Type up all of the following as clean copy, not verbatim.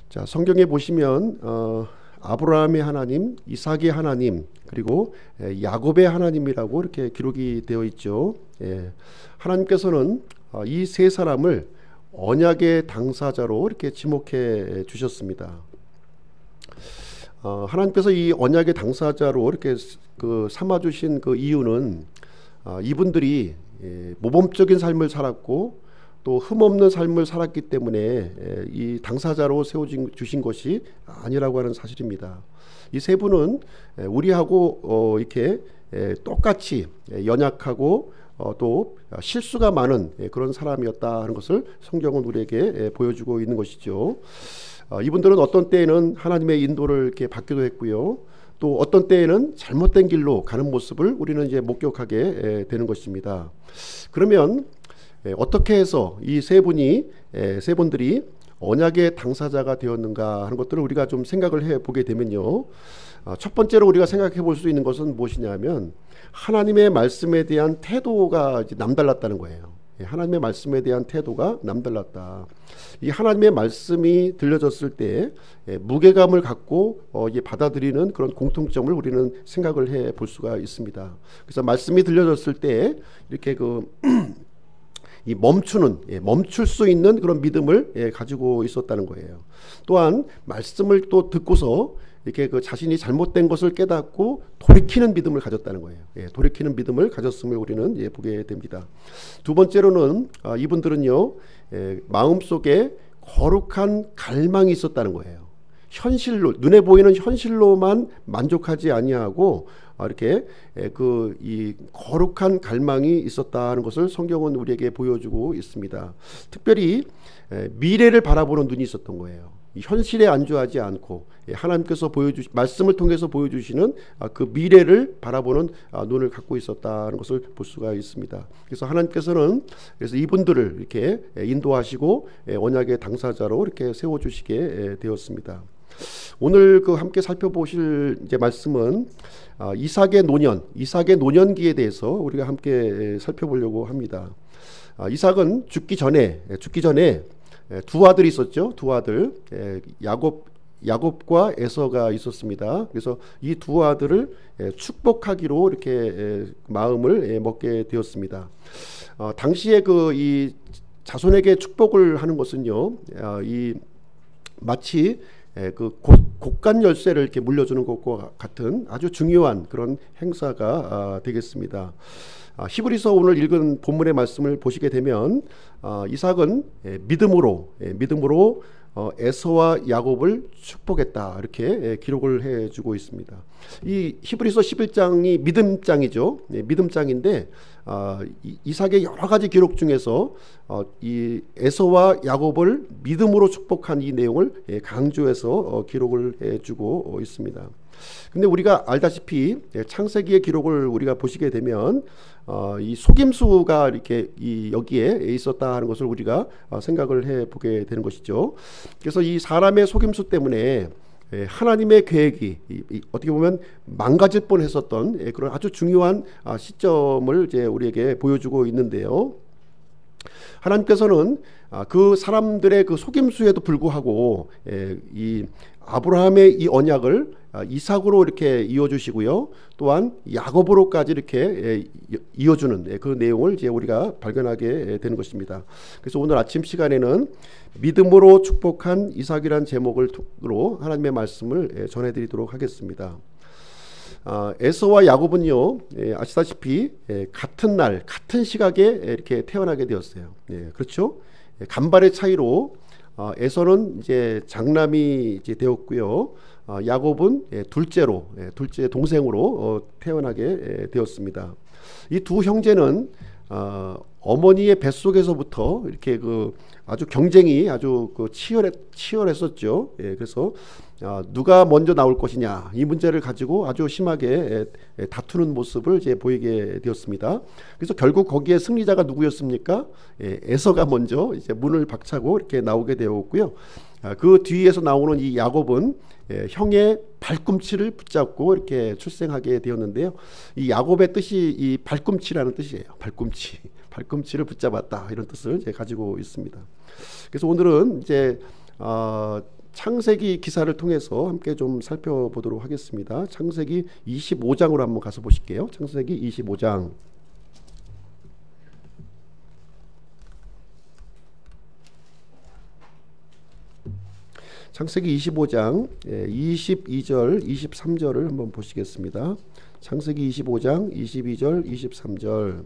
자, 성경에 보시면 아브라함의 하나님, 이삭의 하나님, 그리고 야곱의 하나님이라고 이렇게 기록이 되어 있죠. 하나님께서는 이 세 사람을 언약의 당사자로 이렇게 지목해 주셨습니다. 하나님께서 이 언약의 당사자로 이렇게 삼아 주신 그 이유는 이분들이 모범적인 삶을 살았고 또 흠없는 삶을 살았기 때문에 이 당사자로 세워주신 것이 아니라고 하는 사실입니다. 이 세 분은 우리하고 이렇게 똑같이 연약하고 또 실수가 많은 그런 사람이었다 하는 것을 성경은 우리에게 보여주고 있는 것이죠. 이분들은 어떤 때에는 하나님의 인도를 이렇게 받기도 했고요. 또 어떤 때에는 잘못된 길로 가는 모습을 우리는 이제 목격하게 되는 것입니다. 그러면 어떻게 해서 이 세 분들이 언약의 당사자가 되었는가 하는 것들을 우리가 좀 생각을 해 보게 되면요. 첫 번째로 우리가 생각해 볼 수 있는 것은 무엇이냐면 하나님의 말씀에 대한 태도가 이제 남달랐다는 거예요. 하나님의 말씀에 대한 태도가 남달랐다. 이 하나님의 말씀이 들려졌을 때 무게감을 갖고 받아들이는 그런 공통점을 우리는 생각을 해 볼 수가 있습니다. 그래서 말씀이 들려졌을 때 이렇게 이 멈출 수 있는 그런 믿음을 가지고 있었다는 거예요. 또한 말씀을 또 듣고서 이렇게 자신이 잘못된 것을 깨닫고 돌이키는 믿음을 가졌다는 거예요. 돌이키는 믿음을 가졌음을 우리는 보게 됩니다. 두 번째로는 이분들은요, 마음속에 거룩한 갈망이 있었다는 거예요. 현실로, 눈에 보이는 현실로만 만족하지 아니하고 이렇게 이 거룩한 갈망이 있었다는 것을 성경은 우리에게 보여주고 있습니다. 특별히 미래를 바라보는 눈이 있었던 거예요. 현실에 안주하지 않고 하나님께서 말씀을 통해서 보여주시는 그 미래를 바라보는 눈을 갖고 있었다는 것을 볼 수가 있습니다. 그래서 하나님께서는 이분들을 이렇게 인도하시고 언약의 당사자로 이렇게 세워주시게 되었습니다. 오늘 함께 살펴보실 이제 말씀은 이삭의 노년기에 대해서 우리가 함께 살펴보려고 합니다. 이삭은 죽기 전에 두 아들이 있었죠. 두 아들, 야곱과 에서가 있었습니다. 그래서 이 두 아들을 축복하기로 이렇게 마음을 먹게 되었습니다. 당시에 이 자손에게 축복을 하는 것은요, 마치 곡간 열쇠를 이렇게 물려주는 것과 같은 아주 중요한 그런 행사가 되겠습니다. 히브리서 오늘 읽은 본문의 말씀을 보시게 되면 이삭은 믿음으로 에서와 야곱을 축복했다 이렇게 기록을 해주고 있습니다. 이 히브리서 11장이 믿음장이죠. 믿음장인데 이삭의 여러 가지 기록 중에서 이 에서와 야곱을 믿음으로 축복한 이 내용을 강조해서 기록을 해주고 있습니다. 근데 우리가 알다시피 창세기의 기록을 우리가 보시게 되면 이 속임수가 이렇게 여기에 있었다 하는 것을 우리가 생각을 해 보게 되는 것이죠. 그래서 이 사람의 속임수 때문에 하나님의 계획이 어떻게 보면 망가질 뻔했었던 그런 아주 중요한 시점을 이제 우리에게 보여주고 있는데요. 하나님께서는 그 사람들의 그 속임수에도 불구하고 이 아브라함의 이 언약을 이삭으로 이렇게 이어주시고요. 또한 야곱으로까지 이렇게 이어주는 그 내용을 이제 우리가 발견하게 되는 것입니다. 그래서 오늘 아침 시간에는 믿음으로 축복한 이삭이란 제목으로 하나님의 말씀을 전해드리도록 하겠습니다. 에서와 야곱은요, 아시다시피 같은 날, 같은 시각에 이렇게 태어나게 되었어요. 그렇죠? 간발의 차이로 에서는 이제 장남이 이제 되었고요. 야곱은 둘째 동생으로 태어나게 되었습니다. 이 두 형제는 어머니의 뱃속에서부터 이렇게 아주 경쟁이 아주 치열했었죠. 그래서 누가 먼저 나올 것이냐 이 문제를 가지고 아주 심하게 다투는 모습을 이제 보이게 되었습니다. 그래서 결국 거기에 승리자가 누구였습니까? 에서가 먼저 이제 문을 박차고 이렇게 나오게 되었고요. 그 뒤에서 나오는 이 야곱은 형의 발꿈치를 붙잡고 이렇게 출생하게 되었는데요. 이 야곱의 뜻이 이 발꿈치라는 뜻이에요. 발꿈치를 붙잡았다 이런 뜻을 이제 가지고 있습니다. 그래서 오늘은 이제 창세기 기사를 통해서 함께 좀 살펴보도록 하겠습니다. 창세기 25장으로 한번 가서 보실게요. 창세기 25장. 창세기 25장 22절 23절을 한번 보시겠습니다. 창세기 25장 22절 23절.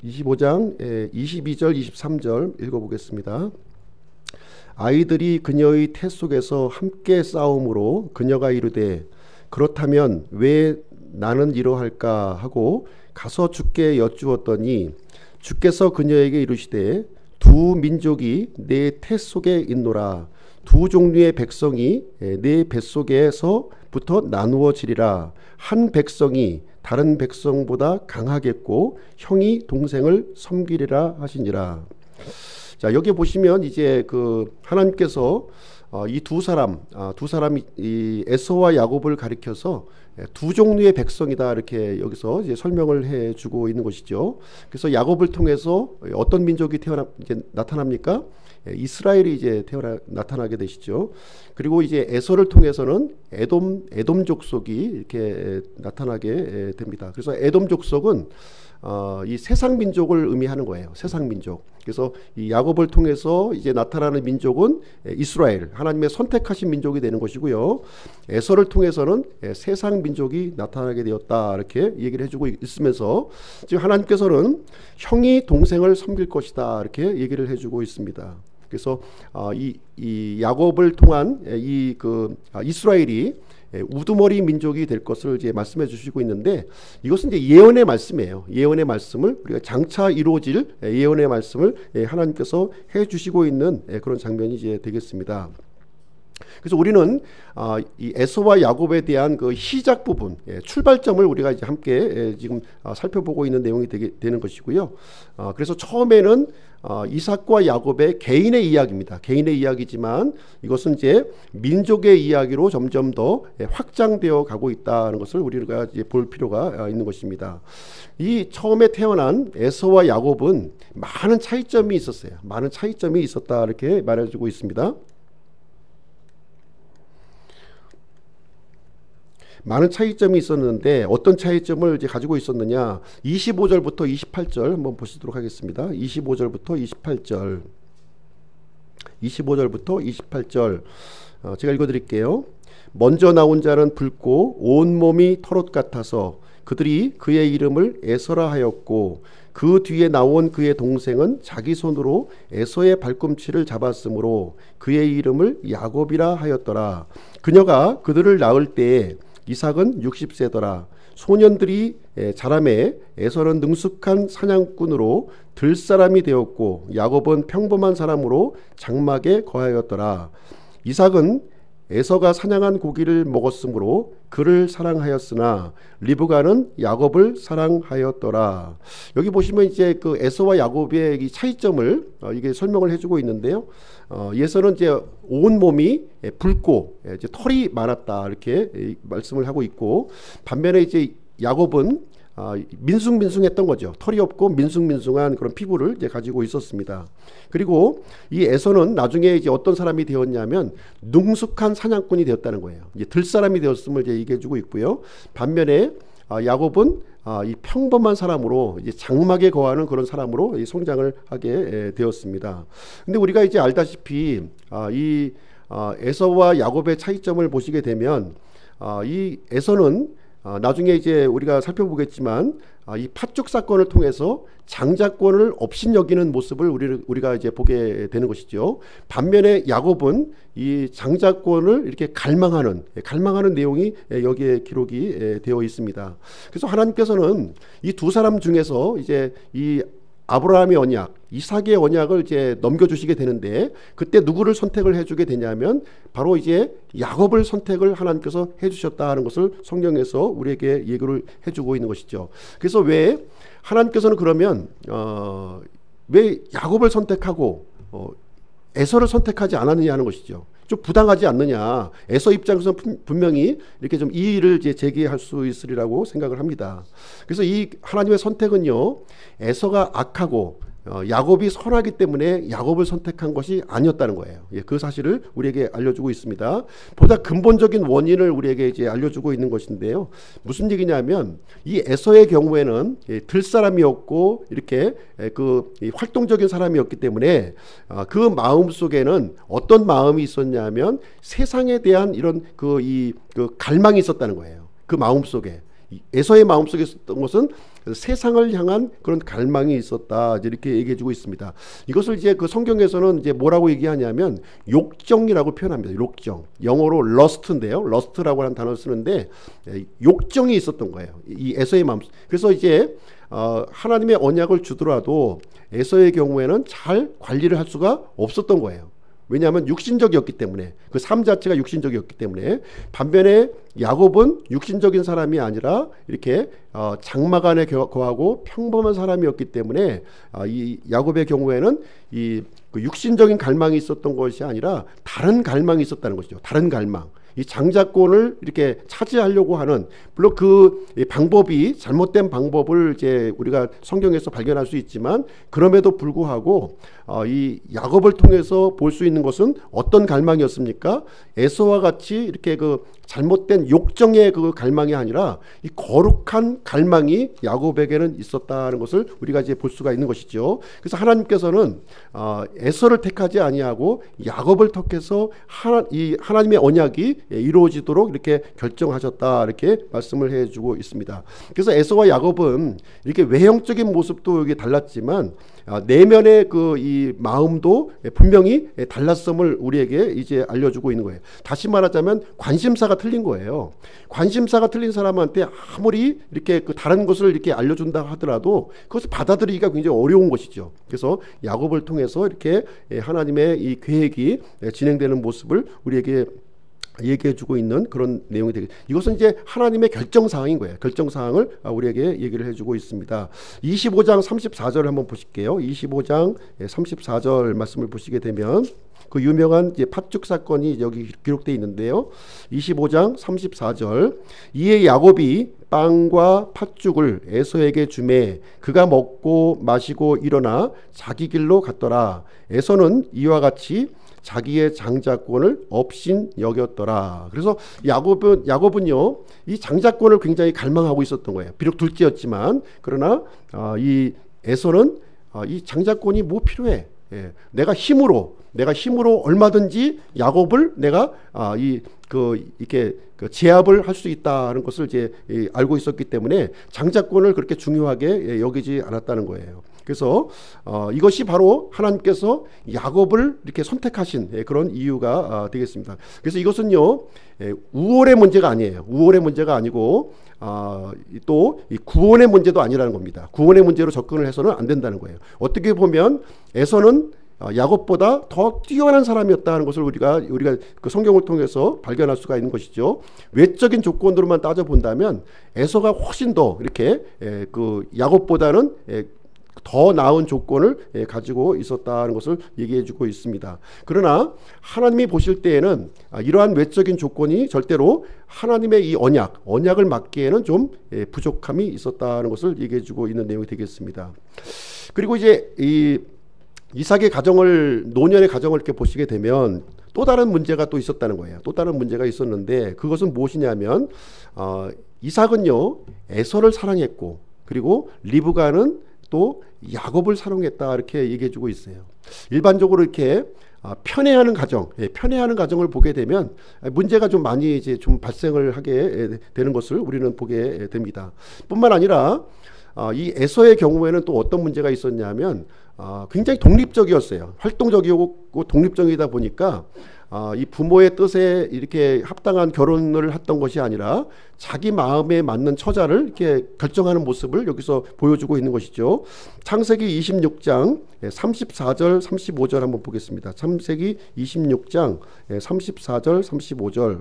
(25장) 22절 23절 읽어보겠습니다. 아이들이 그녀의 태 속에서 함께 싸움으로 그녀가 이르되 그렇다면 왜 나는 이러할까 하고 가서 주께 여쭈었더니 주께서 그녀에게 이르시되 두 민족이 내 태 속에 있노라. 두 종류의 백성이 내 뱃속에서부터 나누어지리라. 한 백성이 다른 백성보다 강하겠고 형이 동생을 섬기리라 하시니라. 자, 여기 보시면 이제 그 하나님께서 이 두 사람이 이 에서와 야곱을 가리켜서 두 종류의 백성이다 이렇게 여기서 이제 설명을 해주고 있는 것이죠. 그래서 야곱을 통해서 어떤 민족이 이제 나타납니까? 이스라엘이 이제 나타나게 되시죠. 그리고 이제 에서를 통해서는 에돔 족속이 이렇게 나타나게 됩니다. 그래서 에돔 족속은 이 세상 민족을 의미하는 거예요. 세상 민족. 그래서 이 야곱을 통해서 이제 나타나는 민족은 이스라엘, 하나님의 선택하신 민족이 되는 것이고요. 에서를 통해서는 세상 민족이 나타나게 되었다 이렇게 얘기를 해주고 있으면서 지금 하나님께서는 형이 동생을 섬길 것이다 이렇게 얘기를 해주고 있습니다. 그래서 이 야곱을 통한 이스라엘이 우두머리 민족이 될 것을 이제 말씀해 주시고 있는데 이것은 이제 예언의 말씀이에요. 예언의 말씀을 우리가 장차 이루어질 예언의 말씀을 하나님께서 해 주시고 있는 그런 장면이 이제 되겠습니다. 그래서 우리는 이 에서와 야곱에 대한 그 시작 부분, 출발점을 우리가 이제 함께 지금 살펴보고 있는 내용이 되는 것이고요. 그래서 처음에는 이삭과 야곱의 개인의 이야기입니다. 개인의 이야기지만 이것은 이제 민족의 이야기로 점점 더 확장되어 가고 있다는 것을 우리가 이제 볼 필요가 있는 것입니다. 이 처음에 태어난 에서와 야곱은 많은 차이점이 있었어요. 많은 차이점이 있었다 이렇게 말해주고 있습니다. 많은 차이점이 있었는데 어떤 차이점을 이제 가지고 있었느냐? 25절부터 28절 한번 보시도록 하겠습니다. 25절부터 28절. 25절부터 28절. 제가 읽어드릴게요. 먼저 나온 자는 붉고 온몸이 털옷 같아서 그들이 그의 이름을 에서라 하였고 그 뒤에 나온 그의 동생은 자기 손으로 에서의 발꿈치를 잡았으므로 그의 이름을 야곱이라 하였더라. 그녀가 그들을 낳을 때에 이삭은 60세더라. 소년들이 자라매 에서는 능숙한 사냥꾼으로 들사람이 되었고 야곱은 평범한 사람으로 장막에 거하였더라. 이삭은 에서가 사냥한 고기를 먹었으므로 그를 사랑하였으나 리브가는 야곱을 사랑하였더라. 여기 보시면 이제 그 에서와 야곱의 이 차이점을 이게 설명을 해주고 있는데요. 에서는 이제 온 몸이 붉고 이제 털이 많았다 이렇게 말씀을 하고 있고 반면에 이제 야곱은 민숭민숭했던 거죠. 털이 없고 민숭민숭한 그런 피부를 이제 가지고 있었습니다. 그리고 이 에서는 나중에 이제 어떤 사람이 되었냐면 능숙한 사냥꾼이 되었다는 거예요. 이제 들사람이 되었음을 이제 얘기해주고 있고요. 반면에 야곱은 이 평범한 사람으로 이제 장막에 거하는 그런 사람으로 성장을 하게 되었습니다. 근데 우리가 이제 알다시피 이 에서와 야곱의 차이점을 보시게 되면 이 에서는 나중에 이제 우리가 살펴보겠지만 이 팥죽 사건을 통해서 장자권을 업신여기는 모습을 우리가 이제 보게 되는 것이죠. 반면에 야곱은 이 장자권을 이렇게 갈망하는 내용이 여기에 기록이 되어 있습니다. 그래서 하나님께서는 이 두 사람 중에서 이제 이 아브라함의 언약, 이삭의 언약을 이제 넘겨주시게 되는데 그때 누구를 선택을 해주게 되냐면 바로 이제 야곱을 선택을 하나님께서 해주셨다는 것을 성경에서 우리에게 얘기를 해주고 있는 것이죠. 그래서 왜 하나님께서는 그러면 왜 야곱을 선택하고 에서를 선택하지 않았느냐 하는 것이죠. 좀 부당하지 않느냐. 에서 입장에서는 분명히 이렇게 좀 이의를 이제 제기할 수 있으리라고 생각을 합니다. 그래서 이 하나님의 선택은요, 에서가 악하고 야곱이 선하기 때문에 야곱을 선택한 것이 아니었다는 거예요. 예, 그 사실을 우리에게 알려주고 있습니다. 보다 근본적인 원인을 우리에게 이제 알려주고 있는 것인데요. 무슨 얘기냐면 이 에서의 경우에는 들사람이었고 이렇게 그 활동적인 사람이었기 때문에 그 마음 속에는 어떤 마음이 있었냐면 세상에 대한 이런 그 갈망이 있었다는 거예요. 그 마음 속에. 에서의 마음속에 있었던 것은 세상을 향한 그런 갈망이 있었다, 이렇게 얘기해주고 있습니다. 이것을 이제 그 성경에서는 이제 뭐라고 얘기하냐면 욕정이라고 표현합니다. 욕정, 영어로 lust인데요, lust라고 하는 단어를 쓰는데 욕정이 있었던 거예요. 이 에서의 마음. 그래서 이제 하나님의 언약을 주더라도 에서의 경우에는 잘 관리를 할 수가 없었던 거예요. 왜냐하면 육신적이었기 때문에, 그 삶 자체가 육신적이었기 때문에. 반면에 야곱은 육신적인 사람이 아니라 이렇게 장막안에 거하고 평범한 사람이었기 때문에 이 야곱의 경우에는 그 육신적인 갈망이 있었던 것이 아니라 다른 갈망이 있었다는 것이죠. 다른 갈망. 이 장자권을 이렇게 차지하려고 하는, 물론 그 방법이 잘못된 방법을 이제 우리가 성경에서 발견할 수 있지만 그럼에도 불구하고 이 야곱을 통해서 볼 수 있는 것은 어떤 갈망이었습니까? 에서와 같이 이렇게 그 잘못된 욕정의 그 갈망이 아니라 이 거룩한 갈망이 야곱에게는 있었다는 것을 우리가 이제 볼 수가 있는 것이죠. 그래서 하나님께서는 에서를 택하지 아니하고 야곱을 택해서 하나님의 언약이 이루어지도록 이렇게 결정하셨다, 이렇게 말씀을 해주고 있습니다. 그래서 에서와 야곱은 이렇게 외형적인 모습도 여기 달랐지만 내면의 이 마음도 분명히 달랐음을 우리에게 이제 알려주고 있는 거예요. 다시 말하자면 관심사가 틀린 거예요. 관심사가 틀린 사람한테 아무리 이렇게 그 다른 것을 이렇게 알려준다 하더라도 그것을 받아들이기가 굉장히 어려운 것이죠. 그래서 야곱을 통해서 이렇게 하나님의 이 계획이 진행되는 모습을 우리에게 얘기해주고 있는 그런 내용이 되겠습니다. 이것은 이제 하나님의 결정사항인 거예요. 결정사항을 우리에게 얘기를 해주고 있습니다. 25장 34절 한번 보실게요. 25장 34절 말씀을 보시게 되면 그 유명한 이제 팥죽 사건이 여기 기록되어 있는데요. 25장 34절, 이에 야곱이 빵과 팥죽을 에서에게 주매 그가 먹고 마시고 일어나 자기 길로 갔더라. 에서는 이와 같이 자기의 장자권을 업신 여겼더라. 그래서 야곱은요, 이 장자권을 굉장히 갈망하고 있었던 거예요. 비록 둘째였지만, 그러나 이 에서는 이 장자권이 뭐 필요해? 내가 힘으로 얼마든지 야곱을 내가 이렇게 제압을 할 수 있다는 것을 이제 알고 있었기 때문에 장자권을 그렇게 중요하게 여기지 않았다는 거예요. 그래서 이것이 바로 하나님께서 야곱을 이렇게 선택하신 그런 이유가 되겠습니다. 그래서 이것은요, 우월의 문제가 아니에요. 우월의 문제가 아니고 또 이 구원의 문제도 아니라는 겁니다. 구원의 문제로 접근을 해서는 안 된다는 거예요. 어떻게 보면 에서는 야곱보다 더 뛰어난 사람이었다는 것을 우리가 그 성경을 통해서 발견할 수가 있는 것이죠. 외적인 조건으로만 따져 본다면 에서가 훨씬 더 이렇게 그 야곱보다는 더 나은 조건을 가지고 있었다는 것을 얘기해주고 있습니다. 그러나 하나님이 보실 때에는 이러한 외적인 조건이 절대로 하나님의 이 언약을 맡기에는 좀 부족함이 있었다는 것을 얘기해주고 있는 내용이 되겠습니다. 그리고 이제 이 이삭의 노년의 가정을 이렇게 보시게 되면 또 다른 문제가 또 있었다는 거예요. 또 다른 문제가 있었는데 그것은 무엇이냐면 이삭은요, 에서를 사랑했고, 그리고 리브가는 또 야곱을 사랑했다, 이렇게 얘기해주고 있어요. 일반적으로 이렇게 편애하는 가정을 보게 되면 문제가 좀 많이 이제 좀 발생을 하게 되는 것을 우리는 보게 됩니다. 뿐만 아니라 이 에서의 경우에는 또 어떤 문제가 있었냐면 굉장히 독립적이었어요. 활동적이고 독립적이다 보니까 이 부모의 뜻에 이렇게 합당한 결혼을 했던 것이 아니라 자기 마음에 맞는 처자를 이렇게 결정하는 모습을 여기서 보여주고 있는 것이죠. 창세기 26장 34절 35절 한번 보겠습니다. 창세기 26장 34절 35절.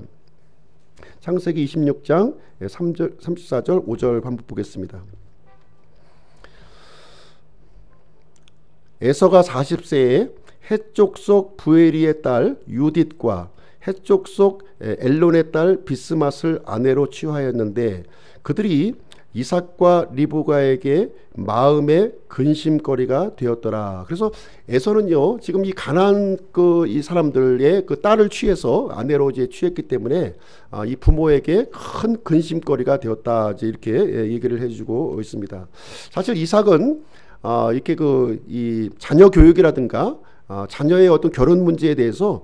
창세기 26장 3절, 34절 5절 한번 보겠습니다. 에서가 40세에 해쪽 속 부에리의 딸 유딧과 해쪽 속 엘론의 딸 비스맛을 아내로 취하였는데 그들이 이삭과 리브가에게 마음의 근심거리가 되었더라. 그래서 에서는요 지금 이 가나안 이 사람들의 그 딸을 취해서 아내로 이제 취했기 때문에 이 부모에게 큰 근심거리가 되었다. 이제 이렇게 얘기를 해주고 있습니다. 사실 이삭은 이렇게 이 자녀 교육이라든가 자녀의 어떤 결혼 문제에 대해서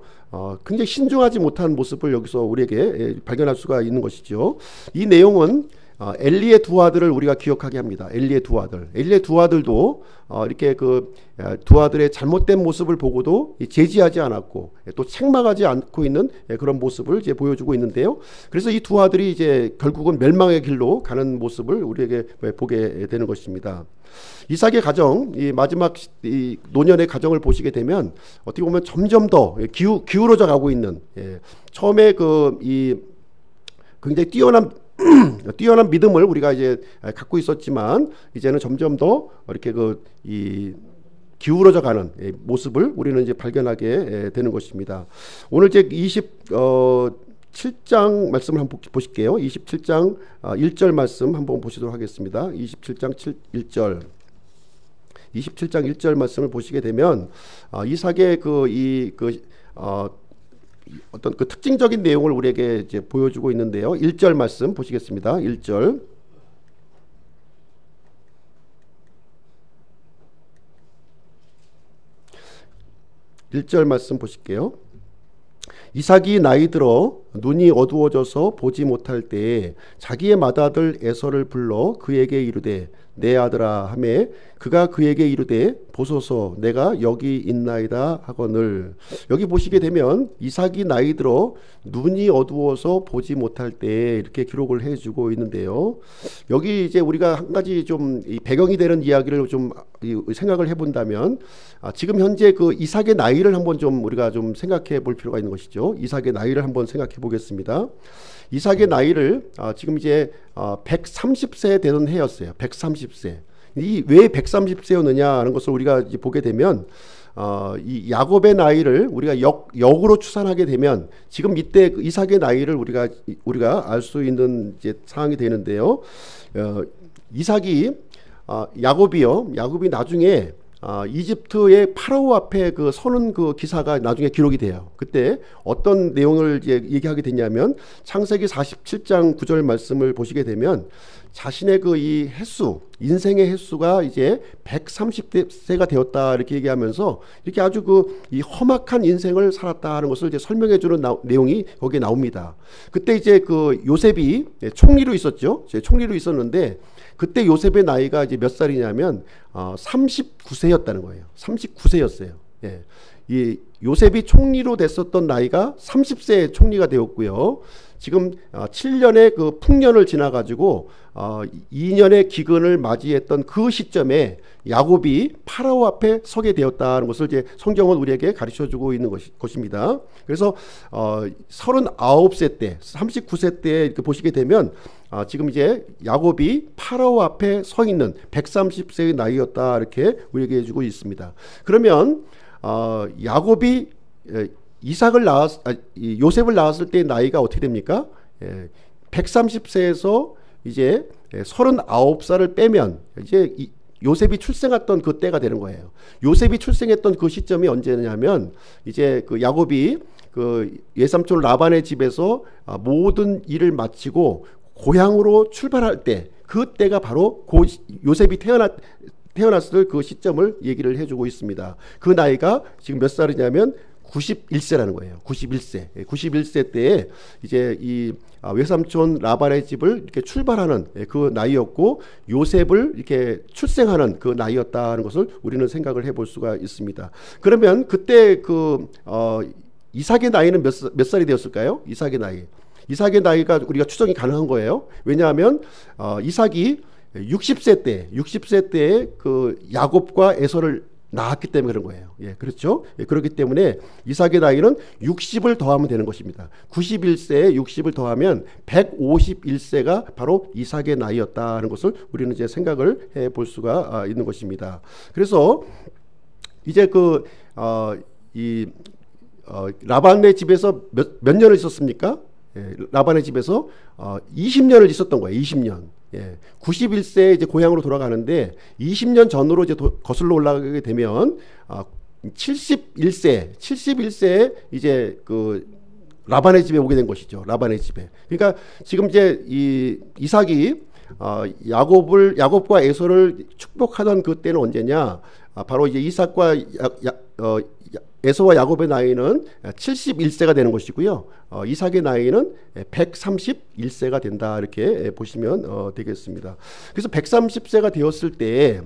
굉장히 신중하지 못한 모습을 여기서 우리에게 발견할 수가 있는 것이죠. 이 내용은 엘리의 두 아들을 우리가 기억하게 합니다. 엘리의 두 아들. 엘리의 두 아들도 이렇게 두 아들의 잘못된 모습을 보고도 제지하지 않았고 또 책망하지 않고 있는 그런 모습을 이제 보여주고 있는데요. 그래서 이 두 아들이 이제 결국은 멸망의 길로 가는 모습을 우리에게 보게 되는 것입니다. 이삭의 가정, 이 마지막 이 노년의 가정을 보시게 되면 어떻게 보면 점점 더 기울어져 가고 있는, 처음에 이 굉장히 뛰어난 믿음을 우리가 이제 갖고 있었지만 이제는 점점 더 이렇게 이 기울어져 가는 모습을 우리는 이제 발견하게 되는 것입니다. 오늘 이제 27장 말씀을 한번 보실게요. 27장 1절 말씀 한번 보시도록 하겠습니다. 27장 1절. 27장 1절 말씀을 보시게 되면 이삭의 어떤 특징적인 내용을 우리에게 이제 보여주고 있는데요. 1절 말씀 보시겠습니다. 1절. 말씀 보실게요. 이삭이 나이 들어 눈이 어두워져서 보지 못할 때에 자기의 맏아들 에서를 불러 그에게 이르되 내 아들아 하매 그가 그에게 이르되 보소서 내가 여기 있나이다 하거늘. 여기 보시게 되면 이삭이 나이 들어 눈이 어두워서 보지 못할 때 이렇게 기록을 해주고 있는데요. 여기 이제 우리가 한 가지 좀 배경이 되는 이야기를 좀 생각을 해본다면 지금 현재 이삭의 나이를 한번 좀 우리가 좀 생각해 볼 필요가 있는 것이죠. 이삭의 나이를 한번 생각해 보겠습니다. 이삭의 나이를 지금 이제 130세 되던 해였어요. 130세. 왜 130세였느냐 하는 것을 우리가 이제 보게 되면 이 야곱의 나이를 우리가 역으로 추산하게 되면 지금 이때 이삭의 나이를 우리가 알 수 있는 이제 상황이 되는데요. 이삭이 야곱이 나중에 이집트의 파라오 앞에 서는 기사가 나중에 기록이 돼요. 그때 어떤 내용을 이제 얘기하게 되냐면 창세기 47장 9절 말씀을 보시게 되면 자신의 이 인생의 횟수가 이제 130세가 되었다 이렇게 얘기하면서 이렇게 아주 이 험악한 인생을 살았다 하는 것을 이제 설명해 주는 내용이 거기에 나옵니다. 그때 이제 요셉이 총리로 있었죠. 총리로 있었는데 그때 요셉의 나이가 이제 몇 살이냐면 39세였다는 거예요. 39세였어요. 예. 이 요셉이 총리로 됐었던 나이가 30세에 총리가 되었고요. 지금 7년의 풍년을 지나가지고 2년의 기근을 맞이했던 그 시점에 야곱이 파라오 앞에 서게 되었다는 것을 이제 성경은 우리에게 가르쳐주고 있는 것입니다. 그래서 39세 때, 39세 때 이렇게 보시게 되면 지금 이제 야곱이 파라오 앞에 서 있는 130세의 나이였다 이렇게 우리에게 해주고 있습니다. 그러면 야곱이 요셉을 낳았을 때 나이가 어떻게 됩니까? 130세에서 이제 39살을 빼면 이제 요셉이 출생했던 그 때가 되는 거예요. 요셉이 출생했던 그 시점이 언제냐면 이제 야곱이 외삼촌 라반의 집에서 모든 일을 마치고 고향으로 출발할 때, 그때가 바로 요셉이 태어났을 그 시점을 얘기를 해주고 있습니다. 그 나이가 지금 몇 살이냐면 91세라는 거예요. 91세 때에 이제 이 외삼촌 라반의 집을 이렇게 출발하는 그 나이였고 요셉을 이렇게 출생하는 그 나이였다는 것을 우리는 생각을 해볼 수가 있습니다. 그러면 그때 이삭의 나이는 몇 살이 되었을까요? 이삭의 나이. 이삭의 나이가 우리가 추정이 가능한 거예요. 왜냐하면 이삭이 60세 때에 그 야곱과 에서를 낳았기 때문에 그런 거예요. 예, 그렇죠? 예, 그렇기 때문에 이삭의 나이는 60을 더하면 되는 것입니다. 91세에 60을 더하면 151세가 바로 이삭의 나이였다는 것을 우리는 이제 생각을 해 볼 수가 있는 것입니다. 그래서 이제 라반의 집에서 몇 년을 있었습니까? 예, 라반의 집에서 20년을 있었던 거예요. 20년. 예, 91세에 이제 고향으로 돌아가는데 20년 전으로 이제 거슬러 올라가게 되면 71세에 이제 그 라반의 집에 오게 된 것이죠. 라반의 집에. 그러니까 지금 이제 이삭이 야곱과 에서를 축복하던 그때는 언제냐? 바로 이제 이삭과 에서와 야곱의 나이는 71세가 되는 것이고요. 이삭의 나이는 131세가 된다 이렇게 보시면 되겠습니다. 그래서 130세가 되었을 때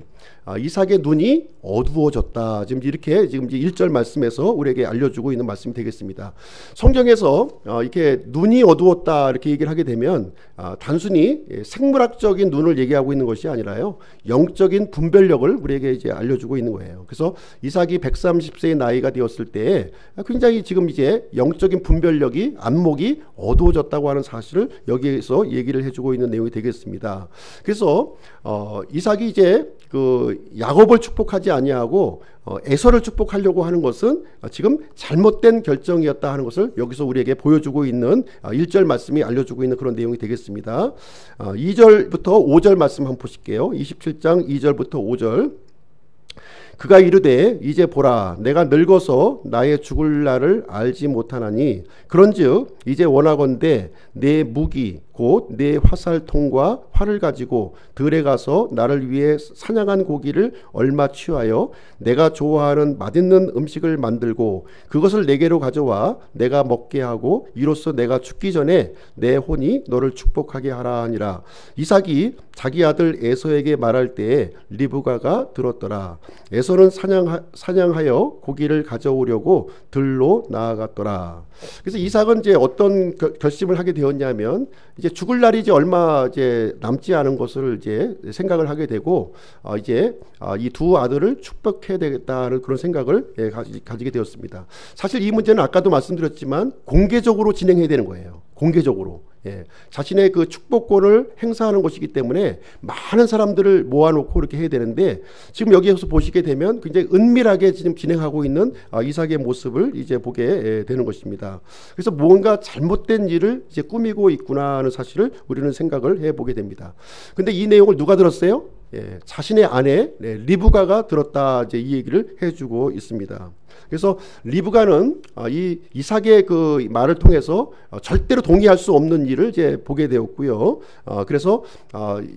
이삭의 눈이 어두워졌다. 지금 이제 1절 말씀에서 우리에게 알려주고 있는 말씀이 되겠습니다. 성경에서 이렇게 눈이 어두웠다 이렇게 얘기를 하게 되면 단순히 생물학적인 눈을 얘기하고 있는 것이 아니라요, 영적인 분별력을 우리에게 이제 알려주고 있는 거예요. 그래서 이삭이 130세의 나이가 되었을 때 굉장히 지금 이제 영적인 분별력이, 안목이 어두워졌다고 하는 사실을 여기에서 얘기를 해주고 있는 내용이 되겠습니다. 그래서 이삭이 이제 그 야곱을 축복하지 아니하고 에서를 축복하려고 하는 것은 지금 잘못된 결정이었다 하는 것을 여기서 우리에게 보여주고 있는 1절 말씀이 알려주고 있는 그런 내용이 되겠습니다. 2절부터 5절 말씀 한번 보실게요. 27장 2절부터 5절. 그가 이르되 이제 보라 내가 늙어서 나의 죽을 날을 알지 못하나니 그런즉 이제 원하건대 내 무기 곧 내 화살통과 활을 가지고 들에 가서 나를 위해 사냥한 고기를 얼마 취하여 내가 좋아하는 맛있는 음식을 만들고 그것을 내게로 가져와 내가 먹게 하고 이로써 내가 죽기 전에 내 혼이 너를 축복하게 하라 하니라. 이삭이 자기 아들 에서에게 말할 때에 리브가가 들었더라. 에서는 사냥하여 고기를 가져오려고 들로 나아갔더라. 그래서 이삭은 이제 어떤 결심을 하게 되었냐면 이제 죽을 날이 이제 얼마 이제 남지 않은 것을 이제 생각을 하게 되고 이제 이 두 아들을 축복해야 되겠다는 그런 생각을 가지게 되었습니다. 사실 이 문제는 아까도 말씀드렸지만 공개적으로 진행해야 되는 거예요. 공개적으로. 예, 자신의 그 축복권을 행사하는 것이기 때문에 많은 사람들을 모아놓고 이렇게 해야 되는데 지금 여기에서 보시게 되면 굉장히 은밀하게 지금 진행하고 있는 이삭의 모습을 이제 보게 되는 것입니다. 그래서 뭔가 잘못된 일을 이제 꾸미고 있구나 하는 사실을 우리는 생각을 해보게 됩니다. 근데 이 내용을 누가 들었어요? 예, 자신의 아내 리브가가 들었다 이제 이 얘기를 해주고 있습니다. 그래서 리브가는 이 이삭의 그 말을 통해서 절대로 동의할 수 없는 일을 이제 보게 되었고요. 그래서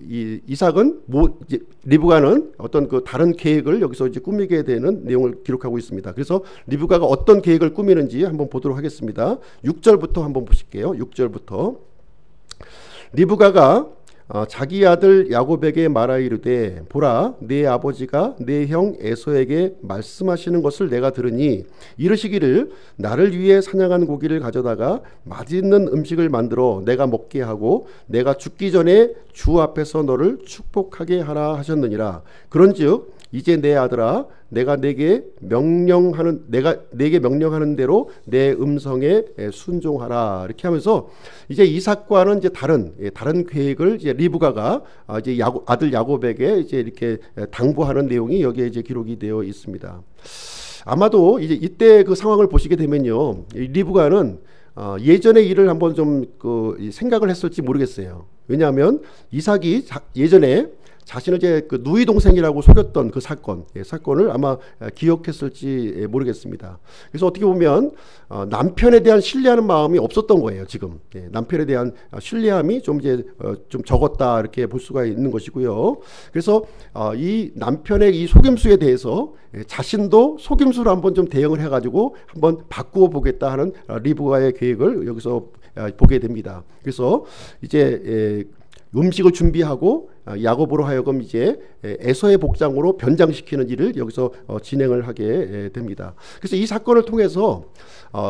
이 이삭은 이제 리브가는 어떤 그 다른 계획을 여기서 이제 꾸미게 되는 내용을 기록하고 있습니다. 그래서 리브가가 어떤 계획을 꾸미는지 한번 보도록 하겠습니다. 6절부터 한번 보실게요. 6절부터 리브가가 자기 아들 야곱에게 말하이르되 보라 내 아버지가 내 형 에서에게 말씀하시는 것을 내가 들으니 이르시기를 나를 위해 사냥한 고기를 가져다가 맛있는 음식을 만들어 내가 먹게 하고 내가 죽기 전에 주 앞에서 너를 축복하게 하라 하셨느니라. 그런즉 이제 내 아들아 내가 내게 명령하는 대로 내 음성에 순종하라. 이렇게 하면서 이제 이삭과는 이제 다른 계획을 이제 리브가가 이제 아들 야곱에게 이제 이렇게 당부하는 내용이 여기에 이제 기록이 되어 있습니다. 아마도 이제 이때 그 상황을 보시게 되면요, 리브가는 예전의 일을 한번 좀 생각을 했을지 모르겠어요. 왜냐하면 이삭이 예전에 자신을 이제 그 누이 동생이라고 속였던 그 사건을 아마 기억했을지 모르겠습니다. 그래서 어떻게 보면 남편에 대한 신뢰하는 마음이 없었던 거예요. 지금 남편에 대한 신뢰함이 좀 적었다 이렇게 볼 수가 있는 것이고요. 그래서 이 남편의 이 속임수에 대해서 자신도 속임수로 한번 좀 대응을 해가지고 한번 바꾸어 보겠다 하는 리브가의 계획을 여기서 보게 됩니다. 그래서 이제 음식을 준비하고 야곱으로 하여금 이제 에서의 복장으로 변장시키는 일을 여기서 진행을 하게 됩니다. 그래서 이 사건을 통해서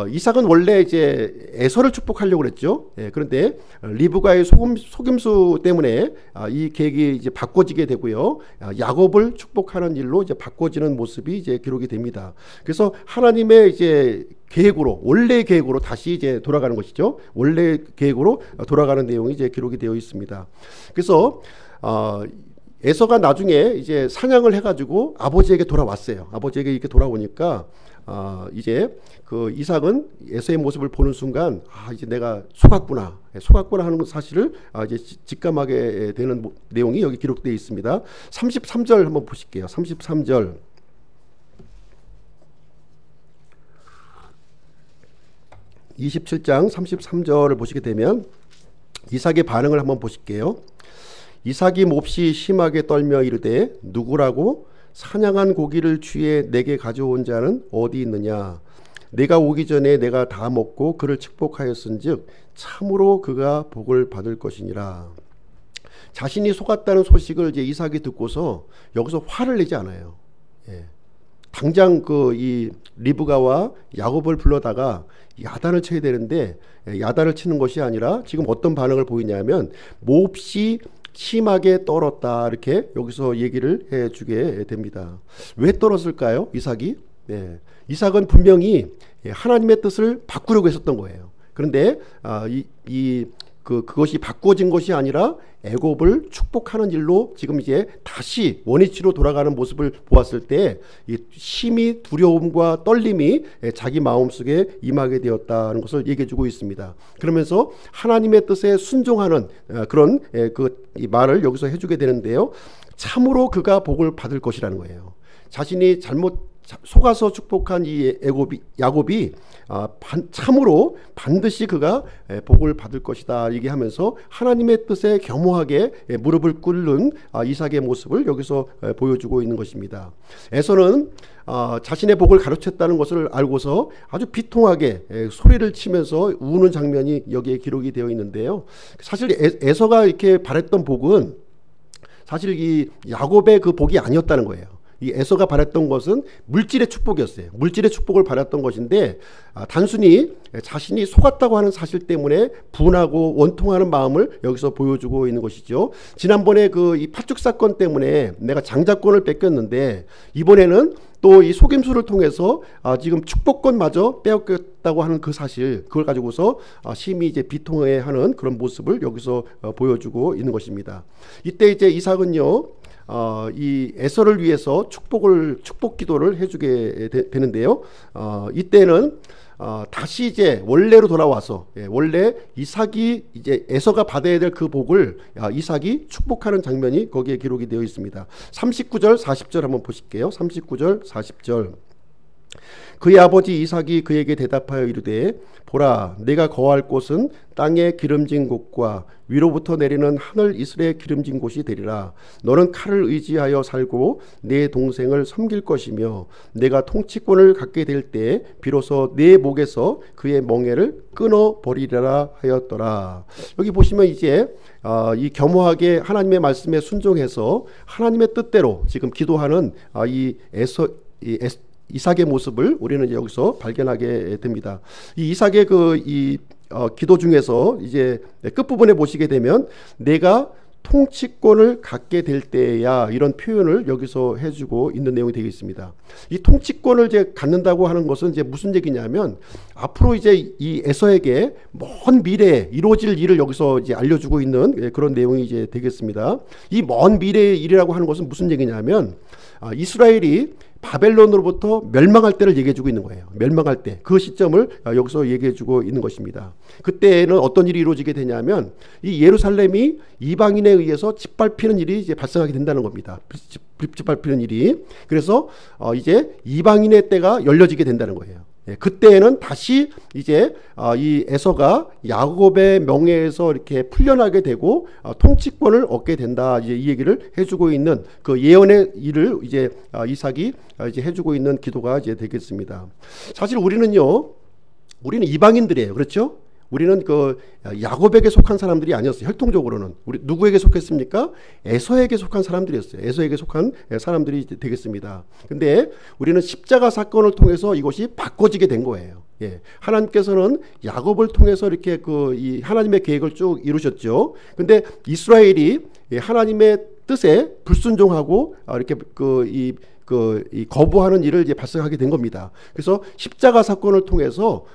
이삭은 원래 이제 에서를 축복하려고 그랬죠. 그런데 리브가의 속임수 때문에 이 계획이 이제 바꿔지게 되고요. 야곱을 축복하는 일로 이제 바꿔지는 모습이 이제 기록이 됩니다. 그래서 하나님의 이제 계획으로, 원래의 계획으로 다시 이제 돌아가는 것이죠. 원래 계획으로 돌아가는 내용이 이제 기록이 되어 있습니다. 그래서 에서가 나중에 이제 사냥을 해가지고 아버지에게 돌아왔어요. 아버지에게 이렇게 돌아오니까 이제 그 이삭은 에서의 모습을 보는 순간 이제 내가 속았구나 하는 사실을 이제 직감하게 되는 내용이 여기 기록되어 있습니다. 33절 한번 보실게요. 33절. (27장) 33절을 보시게 되면 이삭의 반응을 한번 보실게요. 이삭이 몹시 심하게 떨며 이르되 누구라고? 사냥한 고기를 취해 내게 가져온 자는 어디 있느냐? 내가 오기 전에 내가 다 먹고 그를 축복하였은즉 참으로 그가 복을 받을 것이니라. 자신이 속았다는 소식을 이제 이삭이 듣고서 여기서 화를 내지 않아요. 당장 이 리브가와 야곱을 불러다가 야단을 쳐야 되는데 야단을 치는 것이 아니라 지금 어떤 반응을 보이냐면 몹시 심하게 떨었다, 이렇게 여기서 얘기를 해주게 됩니다. 왜 떨었을까요? 이삭이? 이삭은 분명히 하나님의 뜻을 바꾸려고 했었던 거예요. 그런데 그것이 바꿔진 것이 아니라 애굽을 축복하는 일로 지금 이제 다시 원위치로 돌아가는 모습을 보았을 때 이 심히 두려움과 떨림이 자기 마음속에 임하게 되었다는 것을 얘기해 주고 있습니다. 그러면서 하나님의 뜻에 순종하는 그런 이 말을 여기서 해주게 되는데요. 참으로 그가 복을 받을 것이라는 거예요. 자신이 잘못 속아서 축복한 이 야곱이 참으로 반드시 그가 복을 받을 것이다 얘기하면서 하나님의 뜻에 겸허하게 무릎을 꿇는 이삭의 모습을 여기서 보여주고 있는 것입니다. 에서는 자신의 복을 가로챘다는 것을 알고서 아주 비통하게 소리를 치면서 우는 장면이 여기에 기록이 되어 있는데요. 사실 에서가 이렇게 바랬던 복은 사실 이 야곱의 그 복이 아니었다는 거예요. 이 에서가 바랬던 것은 물질의 축복이었어요. 물질의 축복을 바랬던 것인데 단순히 자신이 속았다고 하는 사실 때문에 분하고 원통하는 마음을 여기서 보여주고 있는 것이죠. 지난번에 이 팥죽 사건 때문에 내가 장자권을 뺏겼는데 이번에는 또 이 속임수를 통해서 지금 축복권마저 빼앗겼다고 하는 그 사실, 그걸 가지고서 심히 이제 비통해하는 그런 모습을 여기서 보여주고 있는 것입니다. 이때 이제 이삭은요, 이 에서를 위해서 축복 기도를 해주게 되는데요. 이때는 다시 이제 원래로 돌아와서 원래 이삭이 이제 에서가 받아야 될 그 복을 이삭이 축복하는 장면이 거기에 기록이 되어 있습니다. 39절 40절 한번 보실게요. 39절 40절. 그의 아버지 이삭이 그에게 대답하여 이르되 보라, 내가 거할 곳은 땅의 기름진 곳과 위로부터 내리는 하늘 이슬의 기름진 곳이 되리라. 너는 칼을 의지하여 살고 내 동생을 섬길 것이며 내가 통치권을 갖게 될 때 비로소 내 목에서 그의 멍에를 끊어버리리라 하였더라. 여기 보시면 이제 이 겸허하게 하나님의 말씀에 순종해서 하나님의 뜻대로 지금 기도하는 이삭의 모습을 우리는 여기서 발견하게 됩니다. 이 이삭의 기도 중에서 이제 끝부분에 보시게 되면 내가 통치권을 갖게 될 때야, 이런 표현을 여기서 해주고 있는 내용이 되어 있습니다. 이 통치권을 이제 갖는다고 하는 것은 이제 무슨 얘기냐면 앞으로 이제 이 에서에게 먼 미래에 이루어질 일을 여기서 이제 알려주고 있는 그런 내용이 이제 되겠습니다. 이 먼 미래의 일이라고 하는 것은 무슨 얘기냐면 이스라엘이 바벨론으로부터 멸망할 때를 얘기해주고 있는 거예요. 멸망할 때, 그 시점을 여기서 얘기해주고 있는 것입니다. 그때는 어떤 일이 이루어지게 되냐면 이 예루살렘이 이방인에 의해서 짓밟히는 일이 이제 발생하게 된다는 겁니다. 짓밟히는 일이. 그래서 이제 이방인의 때가 열려지게 된다는 거예요. 그때에는 다시 이제 이 에서가 야곱의 명예에서 이렇게 풀려나게 되고 통치권을 얻게 된다, 이제 이 얘기를 해주고 있는 그 예언의 일을 이제 이삭이 이제 해주고 있는 기도가 이제 되겠습니다. 사실 우리는 이방인들이에요. 그렇죠? 우리는 그 야곱에게 속한 사람들이 아니었어요. 혈통적으로는 우리 누구에게 속했습니까? 에서에게 속한 사람들이었어요. 에서에게 속한 사람들이 되겠습니다. 근데 우리는 십자가 사건을 통해서 이것이 바꿔지게 된 거예요. 예, 하나님께서는 야곱을 통해서 이렇게 이 하나님의 계획을 쭉 이루셨죠. 근데 이스라엘이 하나님의 뜻에 불순종하고 이렇게 이 거부하는 일을 이제 발생하게 된 겁니다. 그래서 십자가 사건을 통해서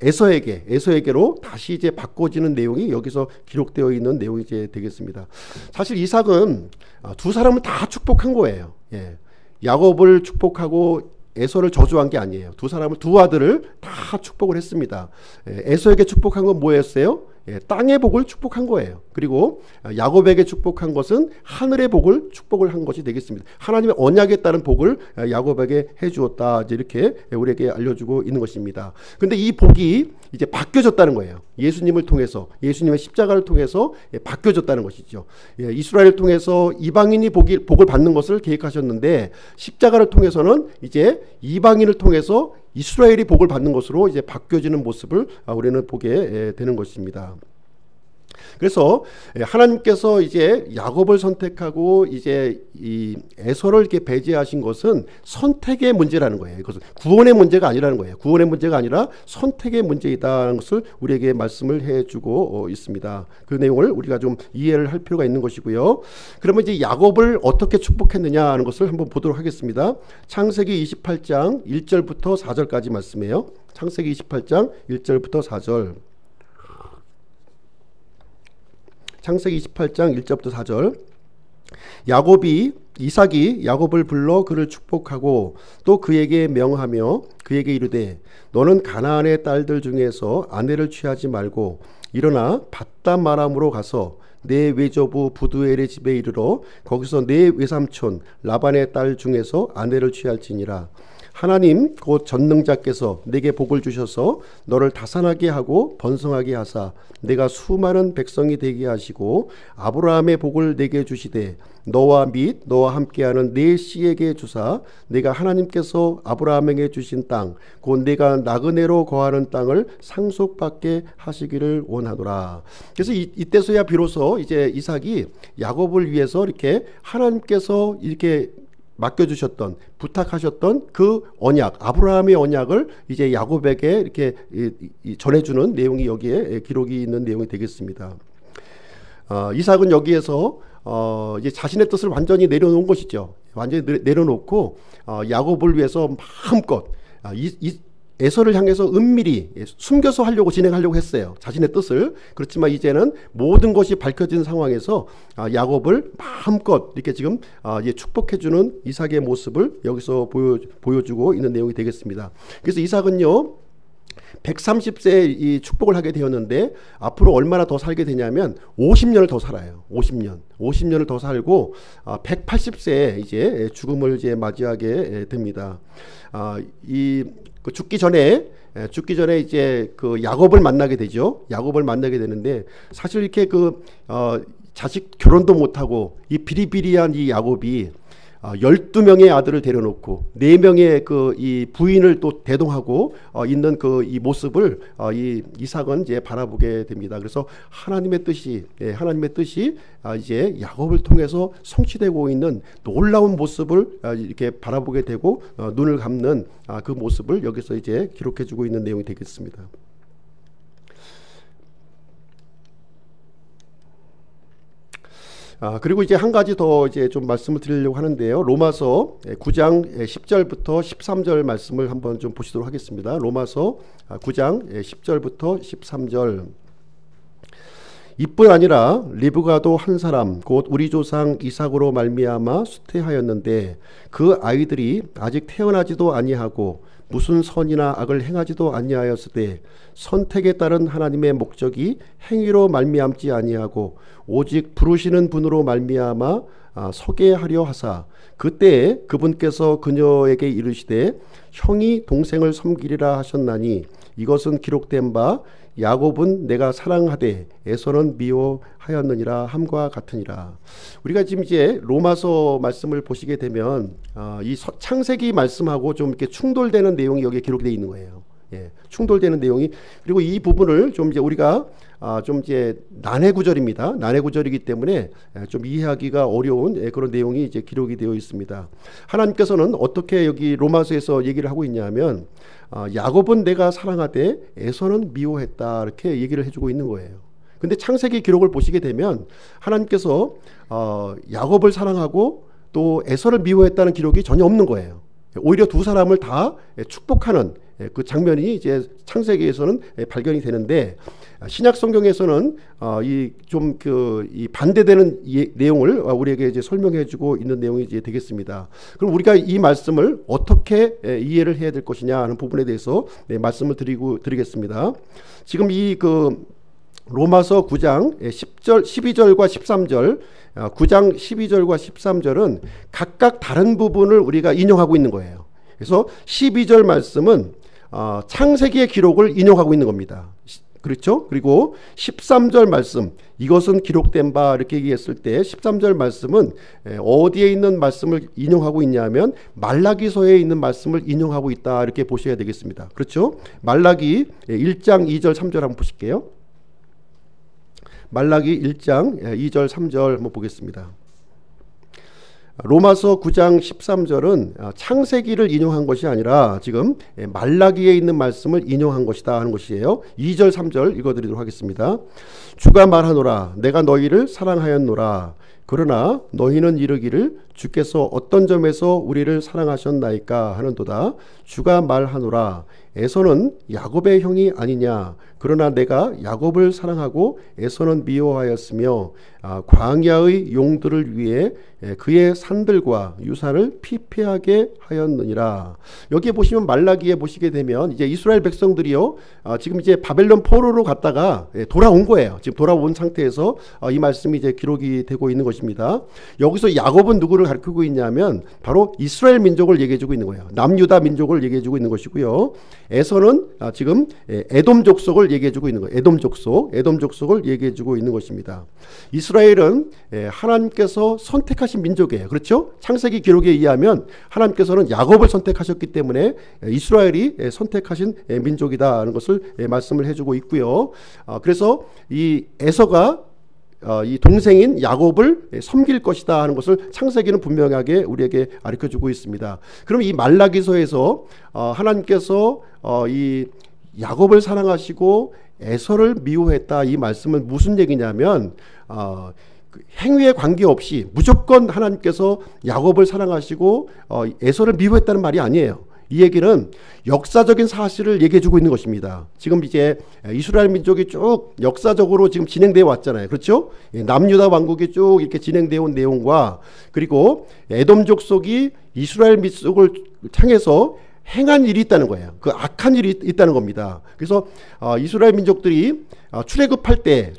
에서에게로 다시 이제 바꿔지는 내용이 여기서 기록되어 있는 내용이 이제 되겠습니다. 사실 이삭은 두 사람을 다 축복한 거예요. 예, 야곱을 축복하고 에서를 저주한 게 아니에요. 두 아들을 다 축복을 했습니다. 에서에게 축복한 건 뭐였어요? 땅의 복을 축복한 거예요. 그리고 야곱에게 축복한 것은 하늘의 축복을 한 것이 되겠습니다. 하나님의 언약에 따른 복을 야곱에게 해주었다. 이제 이렇게 우리에게 알려주고 있는 것입니다. 그런데 이 복이 이제 바뀌어졌다는 거예요. 예수님을 통해서, 예수님의 십자가를 통해서 바뀌어졌다는 것이죠. 이스라엘을 통해서 이방인이 복을 받는 것을 계획하셨는데 십자가를 통해서는 이제 이방인을 통해서 이스라엘이 복을 받는 것으로 이제 바뀌어지는 모습을 우리는 보게 되는 것입니다. 그래서 하나님께서 이제 야곱을 선택하고 이제 이 에서를 이렇게 배제하신 것은 선택의 문제라는 거예요. 이것은 구원의 문제가 아니라는 거예요. 구원의 문제가 아니라 선택의 문제이다는 것을 우리에게 말씀을 해주고 있습니다. 그 내용을 우리가 좀 이해를 할 필요가 있는 것이고요. 그러면 이제 야곱을 어떻게 축복했느냐 하는 것을 한번 보도록 하겠습니다. 창세기 28장 1절부터 4절까지 말씀이에요. 창세기 28장 1절부터 4절. 창세기 28장 1절부터 4절. 이삭이 야곱을 불러 그를 축복하고 또 그에게 명하며 그에게 이르되 너는 가나안의 딸들 중에서 아내를 취하지 말고 일어나 밧담 아람으로 가서 내 외조부 부두엘의 집에 이르러 거기서 내 외삼촌 라반의 딸 중에서 아내를 취할지니라. 하나님 곧 전능자께서 내게 복을 주셔서 너를 다산하게 하고 번성하게 하사 내가 수많은 백성이 되게 하시고 아브라함의 복을 내게 주시되 너와 및 너와 함께하는 네 씨에게 주사 내가 하나님께서 아브라함에게 주신 땅 곧 내가 나그네로 거하는 땅을 상속받게 하시기를 원하노라. 그래서 이때서야 비로소 이제 이삭이 야곱을 위해서 이렇게 하나님께서 이렇게 맡겨주셨던 부탁하셨던 그 언약 아브라함의 언약을 이제 야곱에게 이렇게 전해주는 내용이 여기에 기록이 있는 내용이 되겠습니다. 이삭은 여기에서 이제 자신의 뜻을 완전히 내려놓은 것이죠. 완전히 내려놓고 야곱을 위해서 마음껏 에서를 향해서 은밀히 숨겨서 진행하려고 했어요. 자신의 뜻을. 그렇지만 이제는 모든 것이 밝혀진 상황에서 야곱을 마음껏 이렇게 지금 축복해주는 이삭의 모습을 여기서 보여주고 있는 내용이 되겠습니다. 그래서 이삭은요 130세에 이 축복을 하게 되었는데 앞으로 얼마나 더 살게 되냐면 50년을 더 살아요. 50년을 더 살고 180세에 이제 죽음을 이제 맞이하게 됩니다. 죽기 전에 이제 그 야곱을 만나게 되죠. 야곱을 만나게 되는데 사실 이렇게 자식 결혼도 못하고 이 비리비리한 이 야곱이 12명의 아들을 데려놓고 4명의 이 부인을 또 대동하고 있는 이 모습을 이 이삭은 이제 바라보게 됩니다. 그래서 하나님의 뜻이 이제 야곱을 통해서 성취되고 있는 놀라운 모습을 이렇게 바라보게 되고 눈을 감는 그 모습을 여기서 이제 기록해주고 있는 내용이 되겠습니다. 그리고 이제 한 가지 더 이제 좀 말씀을 드리려고 하는데요. 로마서 9장 10절부터 13절 말씀을 한번 좀 보시도록 하겠습니다. 로마서 9장 10절부터 13절. 이뿐 아니라 리브가도 한 사람 곧 우리 조상 이삭으로 말미암아 수태하였는데 그 아이들이 아직 태어나지도 아니하고 무슨 선이나 악을 행하지도 아니하였으되 선택에 따른 하나님의 목적이 행위로 말미암지 아니하고 오직 부르시는 분으로 말미암아 서게 하려 하사 그때에 그분께서 그녀에게 이르시되 형이 동생을 섬기리라 하셨나니 이것은 기록된 바 야곱은 내가 사랑하되 에서는 미워하였느니라 함과 같으니라. 우리가 지금 이제 로마서 말씀을 보시게 되면 이 창세기 말씀하고 좀 이렇게 충돌되는 내용이 여기에 기록되어 있는 거예요. 충돌되는 내용이. 그리고 이 부분을 좀 이제 우리가 좀 이제 난해 구절입니다. 난해 구절이기 때문에 좀 이해하기가 어려운 그런 내용이 이제 기록이 되어 있습니다. 하나님께서는 어떻게 여기 로마서에서 얘기를 하고 있냐면 야곱은 내가 사랑하되 에서는 미워했다, 이렇게 얘기를 해주고 있는 거예요. 근데 창세기 기록을 보시게 되면 하나님께서 야곱을 사랑하고 또 에서를 미워했다는 기록이 전혀 없는 거예요. 오히려 두 사람을 다 축복하는 그 장면이 이제 창세기에서는 발견이 되는데, 신약 성경에서는 이 반대되는 내용을 우리에게 이제 설명해주고 있는 내용이 이제 되겠습니다. 그럼 우리가 이 말씀을 어떻게 이해를 해야 될 것이냐 하는 부분에 대해서 말씀을 드리겠습니다. 지금 이 로마서 9장 10절, 12절과 13절, 9장 12절과 13절은 각각 다른 부분을 우리가 인용하고 있는 거예요. 그래서 12절 말씀은 창세기의 기록을 인용하고 있는 겁니다. 그렇죠? 그리고 13절 말씀, 이것은 기록된 바, 이렇게 얘기했을 때 13절 말씀은 어디에 있는 말씀을 인용하고 있냐면 말라기서에 있는 말씀을 인용하고 있다, 이렇게 보셔야 되겠습니다. 그렇죠? 말라기 1장 2절 3절 한번 보실게요. 말라기 1장 2절 3절 한번 보겠습니다. 로마서 9장 13절은 창세기를 인용한 것이 아니라 지금 말라기에 있는 말씀을 인용한 것이다 하는 것이에요. 2절 3절 읽어드리도록 하겠습니다. 주가 말하노라 내가 너희를 사랑하였노라 그러나 너희는 이르기를 주께서 어떤 점에서 우리를 사랑하셨나이까 하는도다. 주가 말하노라 에서는 야곱의 형이 아니냐 그러나 내가 야곱을 사랑하고 에서는 미워하였으며 광야의 용들을 위해 그의 산들과 유사를 피폐하게 하였느니라. 여기에 보시면 말라기에 보시게 되면 이제 이스라엘 백성들이요 지금 이제 바벨론 포로로 갔다가 돌아온 거예요. 지금 돌아온 상태에서 이 말씀이 이제 기록이 되고 있는 것입니다. 여기서 야곱은 누구를 가리키고 있냐면 바로 이스라엘 민족을 얘기해주고 있는 거예요. 남유다 민족을 얘기해주고 있는 것이고요. 에서는 지금 에돔 족속을 얘기해주고 있는 거예요. 에돔 족속을 얘기해주고 있는 것입니다. 이스라엘은 하나님께서 선택하신 민족이에요. 그렇죠? 창세기 기록에 의하면 하나님께서는 야곱을 선택하셨기 때문에 이스라엘이 선택하신 민족이다라는 것을 말씀을 해주고 있고요. 그래서 이 에서가 이 동생인 야곱을 섬길 것이다 하는 것을 창세기는 분명하게 우리에게 가르쳐주고 있습니다. 그럼 이 말라기서에서 하나님께서 이 야곱을 사랑하시고 에서를 미워했다, 이 말씀은 무슨 얘기냐면 행위에 관계없이 무조건 하나님께서 야곱을 사랑하시고 에서를 미워했다는 말이 아니에요. 이 얘기는 역사적인 사실을 얘기해주고 있는 것입니다. 지금 이제 이스라엘 민족이 쭉 역사적으로 지금 진행되어 왔잖아요. 그렇죠? 남유다 왕국이 쭉 이렇게 진행되어 온 내용과 그리고 에돔 족속이 이스라엘 민족을 향해서 행한 일이 있다는 거예요. 그 악한 일이 있다는 겁니다. 그래서 이스라엘 민족들이 출애굽할 때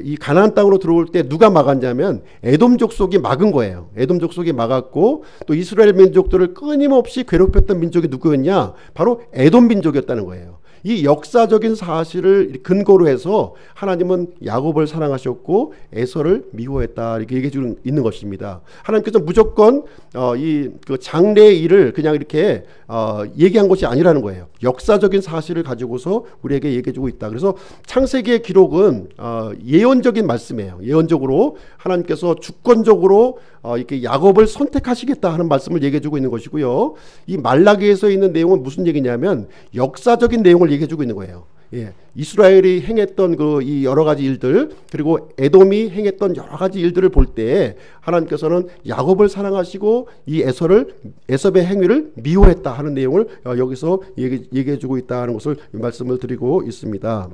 이 가나안 땅으로 들어올 때 누가 막았냐면 에돔 족속이 막은 거예요. 에돔 족속이 막았고 또 이스라엘 민족들을 끊임없이 괴롭혔던 민족이 누구였냐? 바로 에돔 민족이었다는 거예요. 이 역사적인 사실을 근거로 해서 하나님은 야곱을 사랑하셨고 에서를 미워했다, 이렇게 얘기해 주고 있는 것입니다. 하나님께서 무조건 그 장래의 일을 그냥 이렇게 얘기한 것이 아니라는 거예요. 역사적인 사실을 가지고서 우리에게 얘기해 주고 있다. 그래서 창세기의 기록은 예언적인 말씀이에요. 예언적으로 하나님께서 주권적으로 이렇게 야곱을 선택하시겠다 하는 말씀을 얘기해 주고 있는 것이고요. 이 말라기에서 있는 내용은 무슨 얘기냐면 역사적인 내용을 얘기해 주고 있는 거예요. 이스라엘이 행했던 이 여러 가지 일들, 그리고 에돔이 행했던 여러 가지 일들을 볼 때 하나님께서는 야곱을 사랑하시고 이 에섭의 행위를 미워했다 하는 내용을 여기서 얘기해 주고 있다는 것을 말씀을 드리고 있습니다.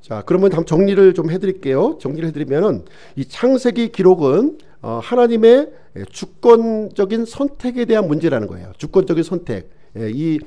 자, 그러면 다음 정리를 좀 해드릴게요. 정리를 해드리면은 이 창세기 기록은 하나님의 주권적인 선택에 대한 문제라는 거예요. 주권적인 선택. 이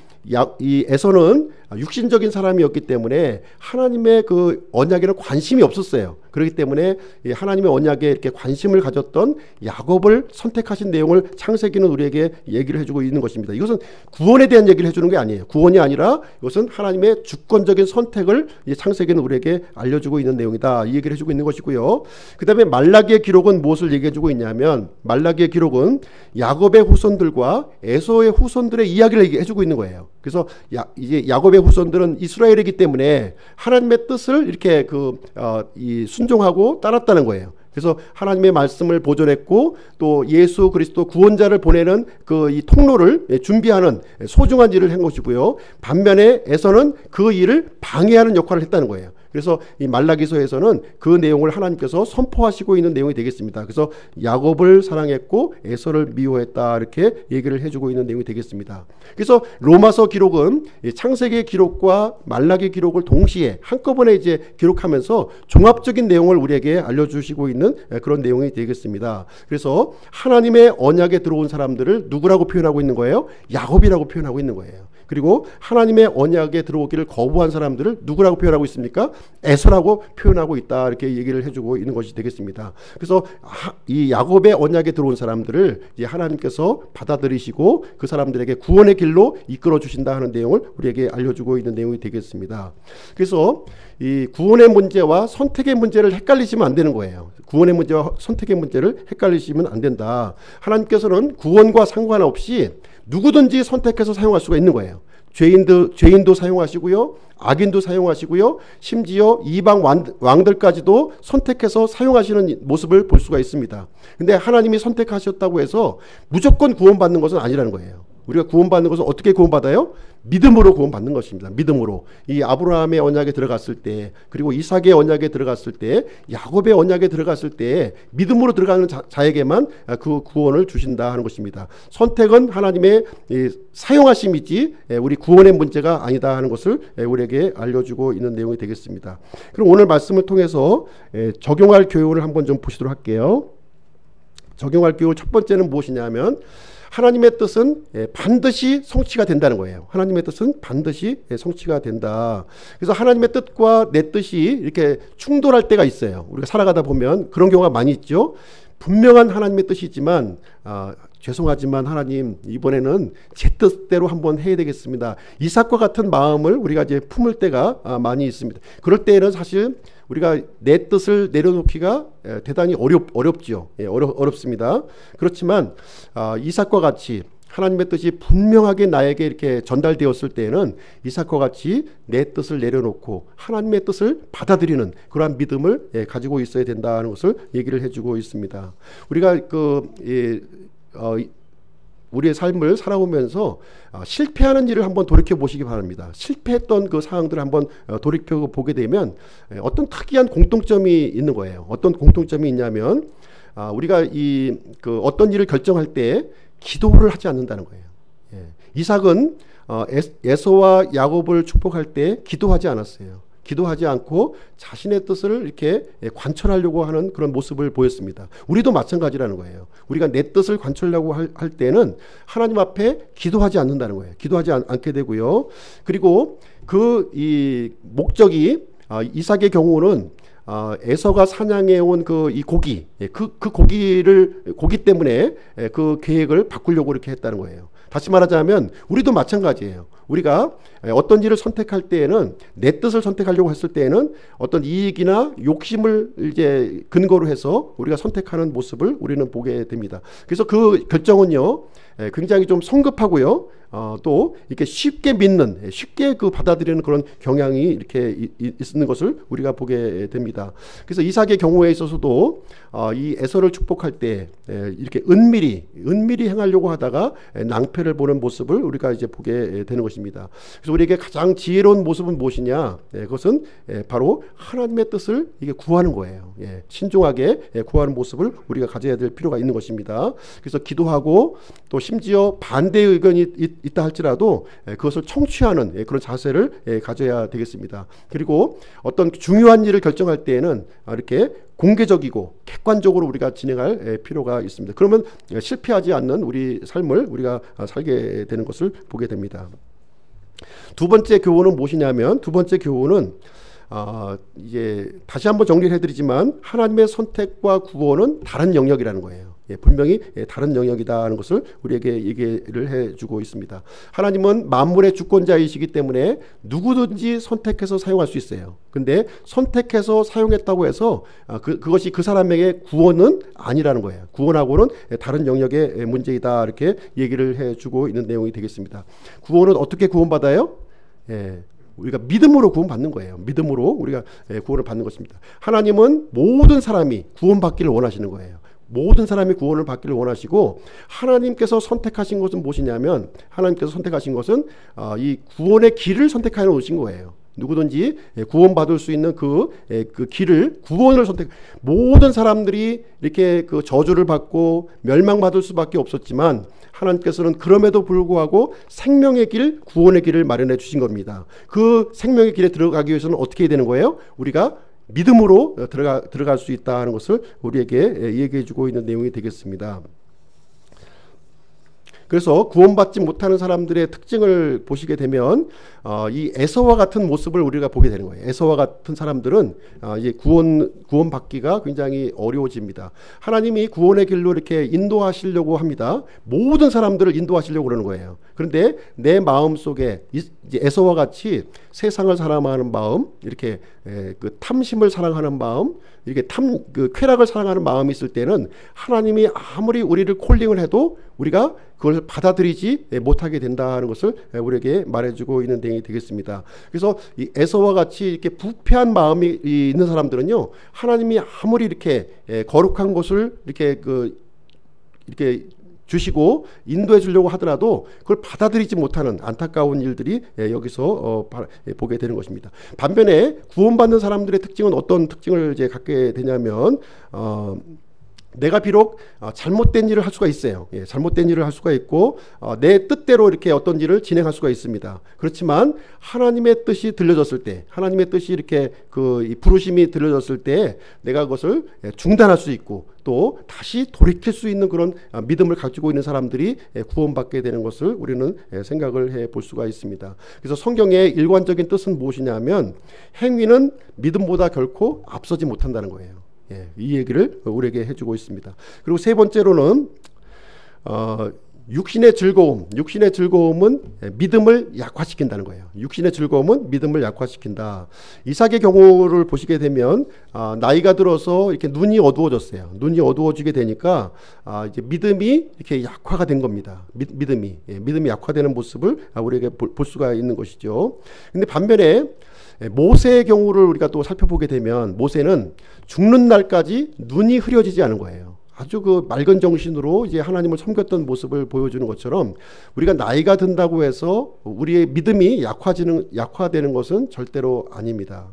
이 에서는 육신적인 사람이었기 때문에 하나님의 그 언약에는 관심이 없었어요. 그렇기 때문에 하나님의 언약에 이렇게 관심을 가졌던 야곱을 선택하신 내용을 창세기는 우리에게 얘기를 해주고 있는 것입니다. 이것은 구원에 대한 얘기를 해주는 게 아니에요. 구원이 아니라 이것은 하나님의 주권적인 선택을 창세기는 우리에게 알려주고 있는 내용이다, 이 얘기를 해주고 있는 것이고요. 그 다음에 말라기의 기록은 무엇을 얘기해주고 있냐면, 말라기의 기록은 야곱의 후손들과 에서의 후손들의 이야기를 해주고 있는 거예요. 그래서 이제 야곱의 후손들은 이스라엘이기 때문에 하나님의 뜻을 이렇게 순종하고 따랐다는 거예요. 그래서 하나님의 말씀을 보존했고 또 예수 그리스도 구원자를 보내는 이 통로를 준비하는 소중한 일을 한 것이고요. 반면에 에서는 그 일을 방해하는 역할을 했다는 거예요. 그래서 이 말라기서에서는 그 내용을 하나님께서 선포하시고 있는 내용이 되겠습니다. 그래서 야곱을 사랑했고 에서를 미워했다, 이렇게 얘기를 해주고 있는 내용이 되겠습니다. 그래서 로마서 기록은 창세기 기록과 말라기 기록을 동시에 한꺼번에 이제 기록하면서 종합적인 내용을 우리에게 알려주시고 있는 그런 내용이 되겠습니다. 그래서 하나님의 언약에 들어온 사람들을 누구라고 표현하고 있는 거예요? 야곱이라고 표현하고 있는 거예요. 그리고 하나님의 언약에 들어오기를 거부한 사람들을 누구라고 표현하고 있습니까? 에서라고 표현하고 있다, 이렇게 얘기를 해주고 있는 것이 되겠습니다. 그래서 이 야곱의 언약에 들어온 사람들을 이제 하나님께서 받아들이시고 그 사람들에게 구원의 길로 이끌어 주신다 하는 내용을 우리에게 알려주고 있는 내용이 되겠습니다. 그래서 이 구원의 문제와 선택의 문제를 헷갈리시면 안 되는 거예요. 구원의 문제와 선택의 문제를 헷갈리시면 안 된다. 하나님께서는 구원과 상관없이 누구든지 선택해서 사용할 수가 있는 거예요. 죄인도 사용하시고요, 악인도 사용하시고요, 심지어 이방 왕들까지도 선택해서 사용하시는 모습을 볼 수가 있습니다. 근데 하나님이 선택하셨다고 해서 무조건 구원받는 것은 아니라는 거예요. 우리가 구원받는 것은 어떻게 구원받아요? 믿음으로 구원받는 것입니다. 믿음으로. 이 아브라함의 언약에 들어갔을 때, 그리고 이삭의 언약에 들어갔을 때, 야곱의 언약에 들어갔을 때 믿음으로 들어가는 자에게만 그 구원을 주신다 하는 것입니다. 선택은 하나님의 사용하심이지 우리 구원의 문제가 아니다 하는 것을 우리에게 알려주고 있는 내용이 되겠습니다. 그럼 오늘 말씀을 통해서 적용할 교훈을 한번 좀 보시도록 할게요. 적용할 교훈 첫 번째는 무엇이냐면, 하나님의 뜻은 반드시 성취가 된다는 거예요. 하나님의 뜻은 반드시 성취가 된다. 그래서 하나님의 뜻과 내 뜻이 이렇게 충돌할 때가 있어요. 우리가 살아가다 보면 그런 경우가 많이 있죠. 분명한 하나님의 뜻이지만 죄송하지만 하나님, 이번에는 제 뜻대로 한번 해야 되겠습니다. 이삭과 같은 마음을 우리가 이제 품을 때가 많이 있습니다. 그럴 때에는 사실 우리가 내 뜻을 내려놓기가 대단히 어렵지요. 어렵습니다. 그렇지만 이삭과 같이 하나님의 뜻이 분명하게 나에게 이렇게 전달되었을 때에는 이삭과 같이 내 뜻을 내려놓고 하나님의 뜻을 받아들이는 그러한 믿음을 가지고 있어야 된다는 것을 얘기를 해주고 있습니다. 우리가 우리의 삶을 살아오면서 실패하는 일을 한번 돌이켜 보시기 바랍니다. 실패했던 그 상황들을 한번 돌이켜 보게 되면 어떤 특이한 공통점이 있는 거예요. 어떤 공통점이 있냐면 우리가 어떤 일을 결정할 때 기도를 하지 않는다는 거예요. 이삭은 에서와 야곱을 축복할 때 기도하지 않았어요. 기도하지 않고 자신의 뜻을 이렇게 관철하려고 하는 그런 모습을 보였습니다. 우리도 마찬가지라는 거예요. 우리가 내 뜻을 관철하려고 할 때는 하나님 앞에 기도하지 않는다는 거예요. 기도하지 않게 되고요. 그리고 이 목적이 이삭의 경우는 에서가 사냥해 온 이 고기, 고기 때문에 그 계획을 바꾸려고 이렇게 했다는 거예요. 다시 말하자면 우리도 마찬가지예요. 우리가 어떤 일을 선택할 때에는 내 뜻을 선택하려고 했을 때에는 어떤 이익이나 욕심을 이제 근거로 해서 우리가 선택하는 모습을 우리는 보게 됩니다. 그래서 그 결정은요, 굉장히 좀 성급하고요, 또 이렇게 쉽게 믿는, 쉽게 받아들이는 그런 경향이 이렇게 있는 것을 우리가 보게 됩니다. 그래서 이삭의 경우에 있어서도 이 에서를 축복할 때 이렇게 은밀히 행하려고 하다가 낭패를 보는 모습을 우리가 이제 보게 되는 것입니다. 그래서 우리에게 가장 지혜로운 모습은 무엇이냐? 그것은 바로 하나님의 뜻을 이게 구하는 거예요. 신중하게 구하는 모습을 우리가 가져야 될 필요가 있는 것입니다. 그래서 기도하고 또 심지어 반대의 의견이 있다 할지라도 그것을 청취하는 그런 자세를 가져야 되겠습니다. 그리고 어떤 중요한 일을 결정할 때에는 이렇게 공개적이고 객관적으로 우리가 진행할 필요가 있습니다. 그러면 실패하지 않는 우리 삶을 우리가 살게 되는 것을 보게 됩니다. 두 번째 교훈은 무엇이냐면, 두 번째 교훈은 이제 다시 한번 정리를 해드리지만, 하나님의 선택과 구원은 다른 영역이라는 거예요. 분명히 다른 영역이다는 것을 우리에게 얘기를 해주고 있습니다. 하나님은 만물의 주권자이시기 때문에 누구든지 선택해서 사용할 수 있어요. 근데 선택해서 사용했다고 해서 그것이 그 사람에게 구원은 아니라는 거예요. 구원하고는 다른 영역의 문제이다, 이렇게 얘기를 해주고 있는 내용이 되겠습니다. 구원은 어떻게 구원받아요? 우리가 믿음으로 구원받는 거예요. 믿음으로 우리가 구원을 받는 것입니다. 하나님은 모든 사람이 구원받기를 원하시는 거예요. 모든 사람이 구원을 받기를 원하시고, 하나님께서 선택하신 것은 무엇이냐면, 하나님께서 선택하신 것은 이 구원의 길을 선택하여 놓으신 거예요. 누구든지 구원받을 수 있는 그 길을, 구원을 모든 사람들이 이렇게 그 저주를 받고 멸망받을 수밖에 없었지만, 하나님께서는 그럼에도 불구하고 생명의 길, 구원의 길을 마련해 주신 겁니다. 그 생명의 길에 들어가기 위해서는 어떻게 해야 되는 거예요? 우리가 믿음으로 들어갈 수 있다는 것을 우리에게 얘기해 주고 있는 내용이 되겠습니다. 그래서 구원받지 못하는 사람들의 특징을 보시게 되면 이 에서와 같은 모습을 우리가 보게 되는 거예요. 에서와 같은 사람들은 이제 구원받기가 굉장히 어려워집니다. 하나님이 구원의 길로 이렇게 인도하시려고 합니다. 모든 사람들을 인도하시려고 그러는 거예요. 그런데 내 마음 속에 이제 에서와 같이 세상을 사랑하는 마음, 이렇게 그 탐심을 사랑하는 마음, 이렇게 그 쾌락을 사랑하는 마음이 있을 때는 하나님이 아무리 우리를 콜링을 해도 우리가 그걸 받아들이지 못하게 된다는 것을 우리에게 말해주고 있는 내용이 되겠습니다. 그래서 이 에서와 같이 이렇게 부패한 마음이 있는 사람들은요, 하나님이 아무리 이렇게 거룩한 것을 이렇게 주시고 인도해 주려고 하더라도 그걸 받아들이지 못하는 안타까운 일들이 여기서 보게 되는 것입니다. 반면에 구원받는 사람들의 특징은 어떤 특징을 이제 갖게 되냐면, 내가 비록 잘못된 일을 할 수가 있어요. 잘못된 일을 할 수가 있고 내 뜻대로 이렇게 어떤 일을 진행할 수가 있습니다. 그렇지만 하나님의 뜻이 들려졌을 때, 하나님의 뜻이 이렇게 이 부르심이 들려졌을 때 내가 그것을 중단할 수 있고 또 다시 돌이킬 수 있는 그런 믿음을 가지고 있는 사람들이 구원받게 되는 것을 우리는 생각을 해볼 수가 있습니다. 그래서 성경의 일관적인 뜻은 무엇이냐면, 행위는 믿음보다 결코 앞서지 못한다는 거예요. 이 얘기를 우리에게 해주고 있습니다. 그리고 세 번째로는 육신의 즐거움은 믿음을 약화시킨다는 거예요. 육신의 즐거움은 믿음을 약화시킨다. 이삭의 경우를 보시게 되면 나이가 들어서 이렇게 눈이 어두워졌어요. 눈이 어두워지게 되니까 이제 믿음이 이렇게 약화가 된 겁니다. 믿음이 약화되는 모습을 우리에게 볼 수가 있는 것이죠. 근데 반면에 모세의 경우를 우리가 또 살펴보게 되면, 모세는 죽는 날까지 눈이 흐려지지 않은 거예요. 아주 그 맑은 정신으로 이제 하나님을 섬겼던 모습을 보여주는 것처럼, 우리가 나이가 든다고 해서 우리의 믿음이 약화되는 것은 절대로 아닙니다.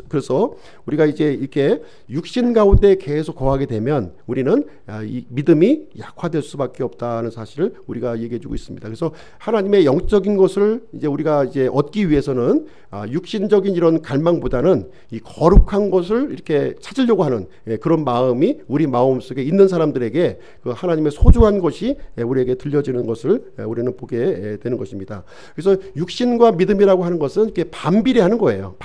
그래서 우리가 이제 이렇게 육신 가운데 계속 거하게 되면 우리는 이 믿음이 약화될 수밖에 없다는 사실을 우리가 얘기해주고 있습니다. 그래서 하나님의 영적인 것을 이제 우리가 이제 얻기 위해서는 육신적인 이런 갈망보다는 이 거룩한 것을 이렇게 찾으려고 하는 그런 마음이 우리 마음속에 있는 사람들에게 그 하나님의 소중한 것이 우리에게 들려지는 것을 우리는 보게 되는 것입니다. 그래서 육신과 믿음이라고 하는 것은 이렇게 반비례하는 거예요.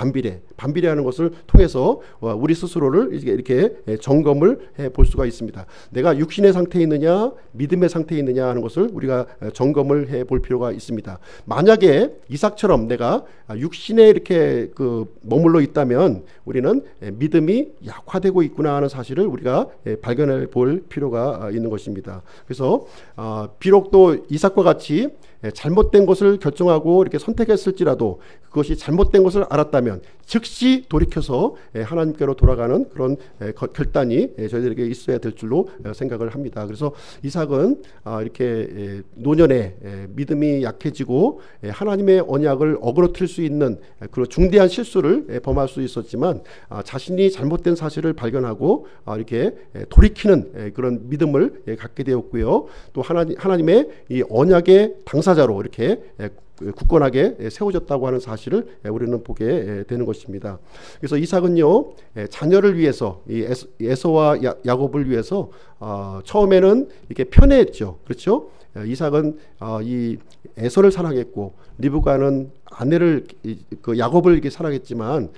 반비례하는 것을 통해서 우리 스스로를 이렇게 점검을 해볼 수가 있습니다. 내가 육신의 상태에 있느냐, 믿음의 상태에 있느냐 하는 것을 우리가 점검을 해볼 필요가 있습니다. 만약에 이삭처럼 내가 육신에 이렇게 머물러 있다면 우리는 믿음이 약화되고 있구나 하는 사실을 우리가 발견해 볼 필요가 있는 것입니다. 그래서 비록 또 이삭과 같이 잘못된 것을 결정하고 이렇게 선택했을지라도 그것이 잘못된 것을 알았다면 즉시 돌이켜서 하나님께로 돌아가는 그런 결단이 저희들에게 있어야 될 줄로 생각을 합니다. 그래서 이삭은 이렇게 노년에 믿음이 약해지고 하나님의 언약을 어그러뜨릴 수 있는 그런 중대한 실수를 범할 수 있었지만 자신이 잘못된 사실을 발견하고 이렇게 돌이키는 그런 믿음을 갖게 되었고요. 또 하나님의 이 언약의 당사자로 이렇게 굳건하게 세워졌다고 하는 사실을 우리는 보게 되는 것입니다. 그래서 이삭은요, 자녀를 위해서, 이 에서와 야곱을 위해서 처음에는 이렇게 편애했죠. 그렇죠? 이삭은 이 에서를 사랑했고 리브가는 아내를 그 야곱을 이렇게 사랑했지만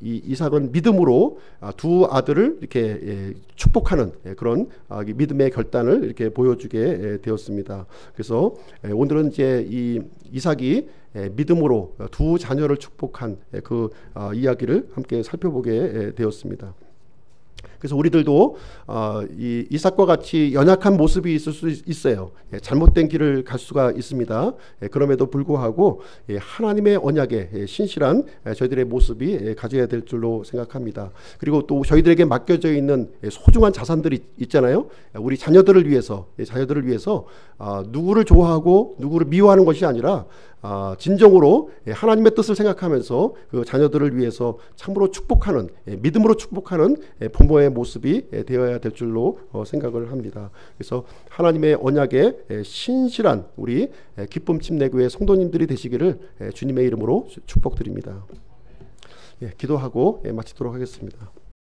이삭은 믿음으로 두 아들을 이렇게 축복하는 그런 믿음의 결단을 이렇게 보여주게 되었습니다. 그래서 오늘은 이제 이 이삭이 믿음으로 두 자녀를 축복한 그 이야기를 함께 살펴보게 되었습니다. 그래서 우리들도 이 이삭과 같이 연약한 모습이 있을 수 있어요. 잘못된 길을 갈 수가 있습니다. 그럼에도 불구하고 하나님의 언약에 신실한 저희들의 모습이 가져야 될 줄로 생각합니다. 그리고 또 저희들에게 맡겨져 있는 소중한 자산들이 있잖아요. 우리 자녀들을 위해서 누구를 좋아하고 누구를 미워하는 것이 아니라 진정으로 하나님의 뜻을 생각하면서 그 자녀들을 위해서 참으로 축복하는, 믿음으로 축복하는 부모의 모습이 되어야 될 줄로 생각을 합니다. 그래서 하나님의 언약에 신실한 우리 기쁨 침례교회 성도님들이 되시기를 주님의 이름으로 축복드립니다. 기도하고 마치도록 하겠습니다.